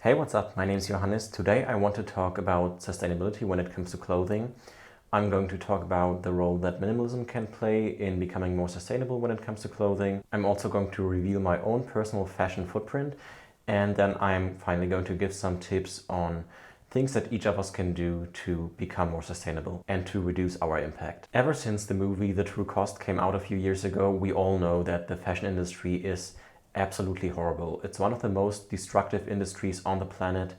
Hey, what's up? My name is Johannes. Today I want to talk about sustainability when it comes to clothing. I'm going to talk about the role that minimalism can play in becoming more sustainable when it comes to clothing. I'm also going to reveal my own personal fashion footprint, and then I'm finally going to give some tips on things that each of us can do to become more sustainable and to reduce our impact. Ever since the movie The True Cost came out a few years ago, we all know that the fashion industry is absolutely horrible. It's one of the most destructive industries on the planet,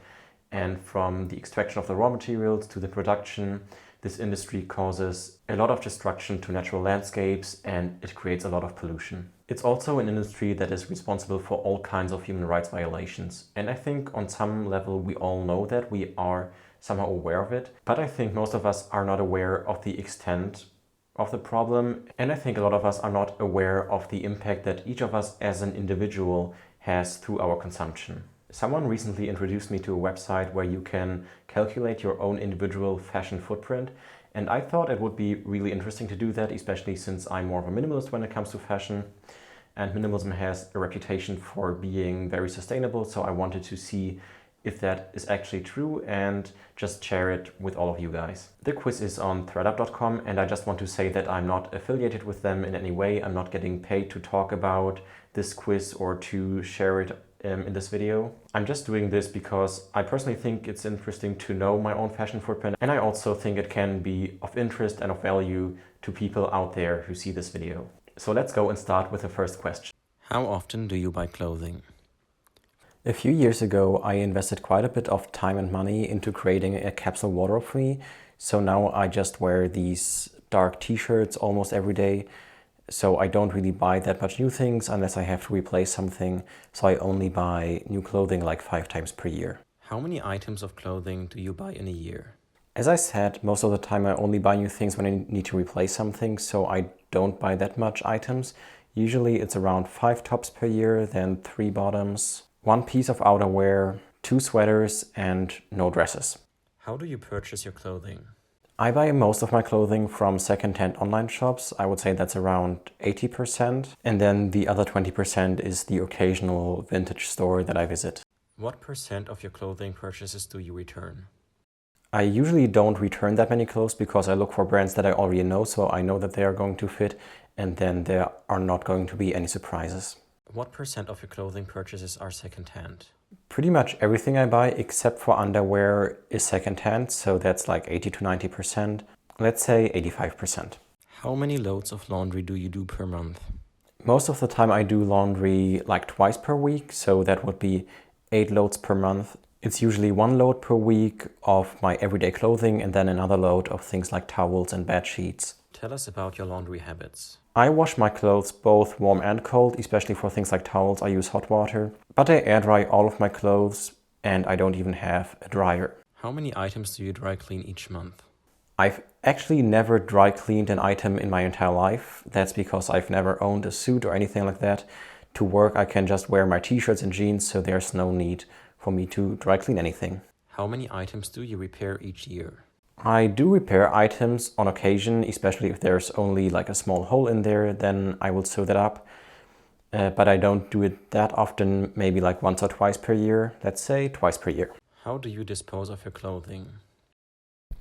and from the extraction of the raw materials to the production, this industry causes a lot of destruction to natural landscapes and it creates a lot of pollution. It's also an industry that is responsible for all kinds of human rights violations, and I think on some level we all know that, we are somehow aware of it, but I think most of us are not aware of the extent of the problem, and I think a lot of us are not aware of the impact that each of us as an individual has through our consumption. Someone recently introduced me to a website where you can calculate your own individual fashion footprint, and I thought it would be really interesting to do that, especially since I'm more of a minimalist when it comes to fashion, and minimalism has a reputation for being very sustainable, so I wanted to see if that is actually true and just share it with all of you guys. The quiz is on thredup.com, and I just want to say that I'm not affiliated with them in any way. I'm not getting paid to talk about this quiz or to share it in this video. I'm just doing this because I personally think it's interesting to know my own fashion footprint, and I also think it can be of interest and of value to people out there who see this video. So let's go and start with the first question. How often do you buy clothing? A few years ago, I invested quite a bit of time and money into creating a capsule wardrobe for me. So now I just wear these dark t-shirts almost every day. So I don't really buy that much new things unless I have to replace something. So I only buy new clothing like 5 times per year. How many items of clothing do you buy in a year? As I said, most of the time I only buy new things when I need to replace something. So I don't buy that much items. Usually it's around 5 tops per year, then 3 bottoms, 1 piece of outerwear, 2 sweaters, and no dresses. How do you purchase your clothing? I buy most of my clothing from second-hand online shops. I would say that's around 80%. And then the other 20% is the occasional vintage store that I visit. What percent of your clothing purchases do you return? I usually don't return that many clothes because I look for brands that I already know, so I know that they are going to fit, and then there are not going to be any surprises. What percent of your clothing purchases are second-hand? Pretty much everything I buy except for underwear is second-hand, so that's like 80 to 90%. Let's say 85%. How many loads of laundry do you do per month? Most of the time I do laundry like twice per week, so that would be 8 loads per month. It's usually 1 load per week of my everyday clothing and then another load of things like towels and bed sheets. Tell us about your laundry habits. I wash my clothes both warm and cold, especially for things like towels I use hot water. But I air dry all of my clothes and I don't even have a dryer. How many items do you dry clean each month? I've actually never dry cleaned an item in my entire life. That's because I've never owned a suit or anything like that. To work I can just wear my t-shirts and jeans, so there's no need for me to dry clean anything. How many items do you repair each year? I do repair items on occasion, especially if there's only like a small hole in there, then I will sew that up. But I don't do it that often, maybe like once or twice per year, let's say twice per year. How do you dispose of your clothing?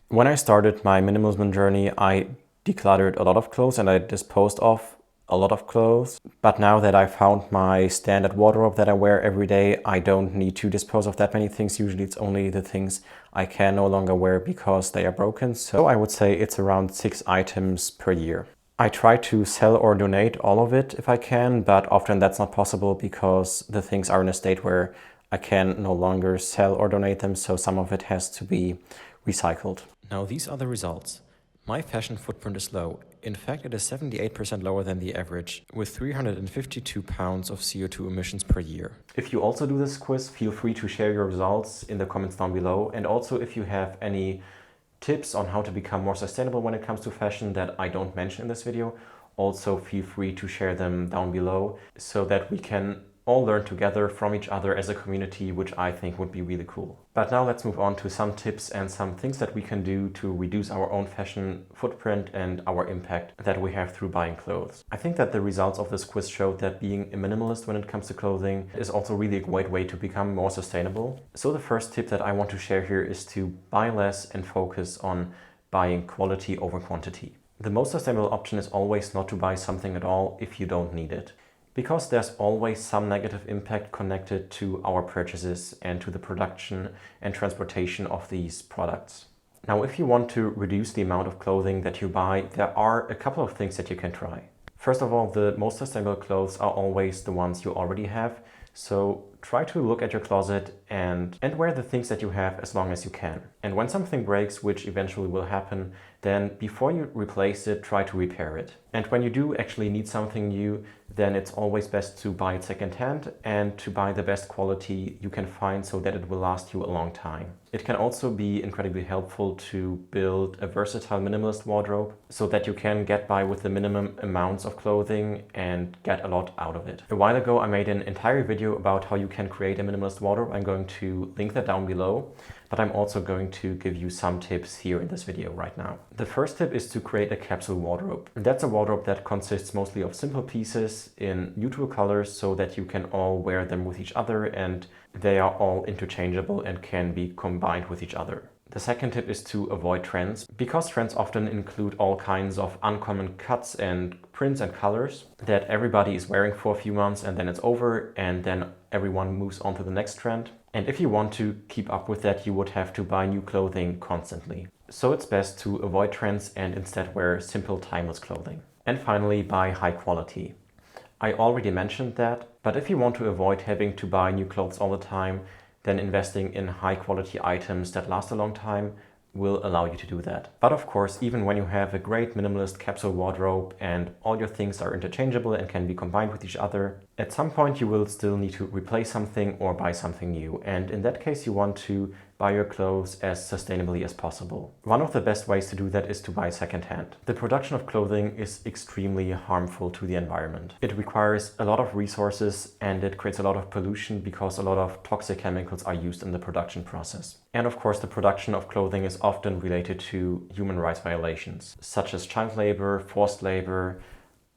When I started my minimalism journey, I decluttered a lot of clothes and I disposed of a lot of clothes. But now that I found my standard wardrobe that I wear every day, I don't need to dispose of that many things. Usually it's only the things I can no longer wear because they are broken. So I would say it's around 6 items per year. I try to sell or donate all of it if I can, but often that's not possible because the things are in a state where I can no longer sell or donate them, so some of it has to be recycled. Now these are the results. My fashion footprint is low. In fact, it is 78% lower than the average, with 352 pounds of CO2 emissions per year. If you also do this quiz, feel free to share your results in the comments down below. And also if you have any tips on how to become more sustainable when it comes to fashion that I don't mention in this video, also feel free to share them down below so that we can all learn together from each other as a community, which I think would be really cool. But now let's move on to some tips and some things that we can do to reduce our own fashion footprint and our impact that we have through buying clothes. I think that the results of this quiz showed that being a minimalist when it comes to clothing is also really a great way to become more sustainable. So the first tip that I want to share here is to buy less and focus on buying quality over quantity. The most sustainable option is always not to buy something at all if you don't need it, because there's always some negative impact connected to our purchases and to the production and transportation of these products. Now, if you want to reduce the amount of clothing that you buy, there are a couple of things that you can try. First of all, the most sustainable clothes are always the ones you already have. So try to look at your closet and wear the things that you have as long as you can. And when something breaks, which eventually will happen, then before you replace it, try to repair it. And when you do actually need something new, then it's always best to buy it secondhand and to buy the best quality you can find so that it will last you a long time. It can also be incredibly helpful to build a versatile minimalist wardrobe so that you can get by with the minimum amounts of clothing and get a lot out of it. A while ago, I made an entire video about how you can create a minimalist wardrobe. I'm going to link that down below, but I'm also going to give you some tips here in this video right now. The first tip is to create a capsule wardrobe. That's a wardrobe that consists mostly of simple pieces in neutral colors so that you can all wear them with each other and they are all interchangeable and can be combined with each other. The second tip is to avoid trends, because trends often include all kinds of uncommon cuts and prints and colors that everybody is wearing for a few months and then it's over and then everyone moves on to the next trend. And if you want to keep up with that, you would have to buy new clothing constantly. So it's best to avoid trends and instead wear simple, timeless clothing. And finally, buy high quality. I already mentioned that, but if you want to avoid having to buy new clothes all the time, then investing in high quality items that last a long time will allow you to do that. But of course, even when you have a great minimalist capsule wardrobe and all your things are interchangeable and can be combined with each other, at some point you will still need to replace something or buy something new. And in that case, you want to buy your clothes as sustainably as possible. One of the best ways to do that is to buy secondhand. The production of clothing is extremely harmful to the environment. It requires a lot of resources and it creates a lot of pollution because a lot of toxic chemicals are used in the production process. And of course, the production of clothing is often related to human rights violations, such as child labor, forced labor,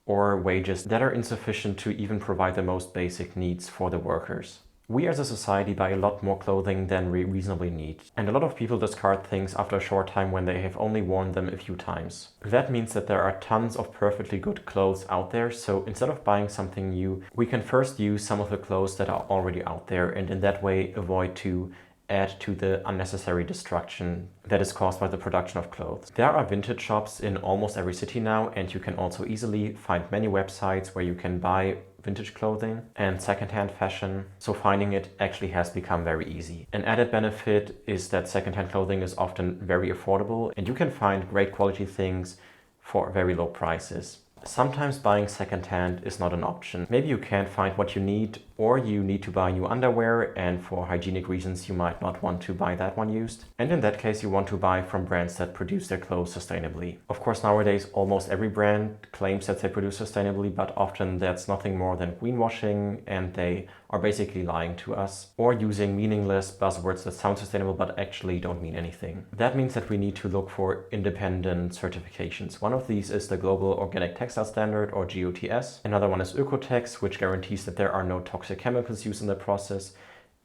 or wages that are insufficient to even provide the most basic needs for the workers. We as a society buy a lot more clothing than we reasonably need, and a lot of people discard things after a short time when they have only worn them a few times. That means that there are tons of perfectly good clothes out there, so instead of buying something new, we can first use some of the clothes that are already out there and in that way avoid to add to the unnecessary destruction that is caused by the production of clothes. There are vintage shops in almost every city now, and you can also easily find many websites where you can buy vintage clothing and secondhand fashion, so finding it actually has become very easy. An added benefit is that secondhand clothing is often very affordable and you can find great quality things for very low prices. Sometimes buying secondhand is not an option. Maybe you can't find what you need, or you need to buy new underwear and for hygienic reasons you might not want to buy that one used. And in that case you want to buy from brands that produce their clothes sustainably. Of course, nowadays almost every brand claims that they produce sustainably, but often that's nothing more than greenwashing and they are basically lying to us or using meaningless buzzwords that sound sustainable but actually don't mean anything. That means that we need to look for independent certifications. One of these is the Global Organic Textile Standard, or GOTS. Another one is Oekotex, which guarantees that there are no toxic chemicals used in the process.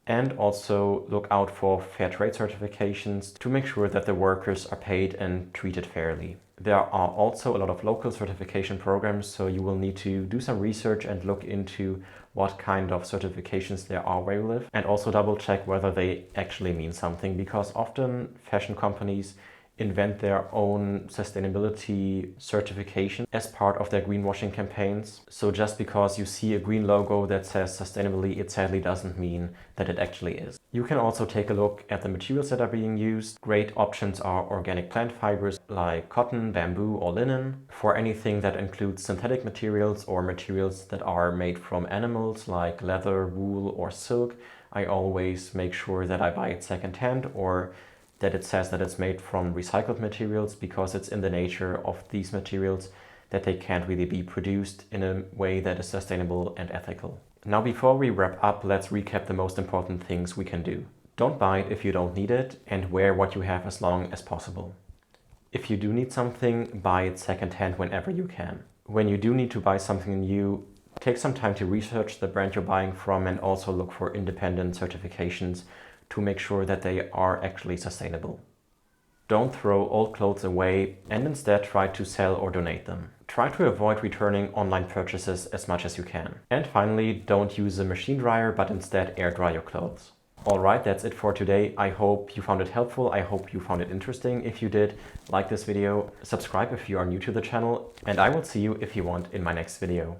And also look out for fair trade certifications to make sure that the workers are paid and treated fairly. There are also a lot of local certification programs, so you will need to do some research and look into what kind of certifications there are where you live, and also double check whether they actually mean something, because often fashion companies invent their own sustainability certification as part of their greenwashing campaigns. So just because you see a green logo that says sustainably, it sadly doesn't mean that it actually is. You can also take a look at the materials that are being used. Great options are organic plant fibers like cotton, bamboo, or linen. For anything that includes synthetic materials or materials that are made from animals like leather, wool, or silk, I always make sure that I buy it secondhand or that it says that it's made from recycled materials, because it's in the nature of these materials that they can't really be produced in a way that is sustainable and ethical. Now, before we wrap up, let's recap the most important things we can do. Don't buy it if you don't need it, and wear what you have as long as possible. If you do need something, buy it secondhand whenever you can. When you do need to buy something new, take some time to research the brand you're buying from and also look for independent certifications to make sure that they are actually sustainable. Don't throw old clothes away and instead try to sell or donate them. Try to avoid returning online purchases as much as you can. And finally, don't use a machine dryer but instead air dry your clothes. Alright, that's it for today. I hope you found it helpful. I hope you found it interesting. If you did, like this video, subscribe if you are new to the channel, and I will see you if you want in my next video.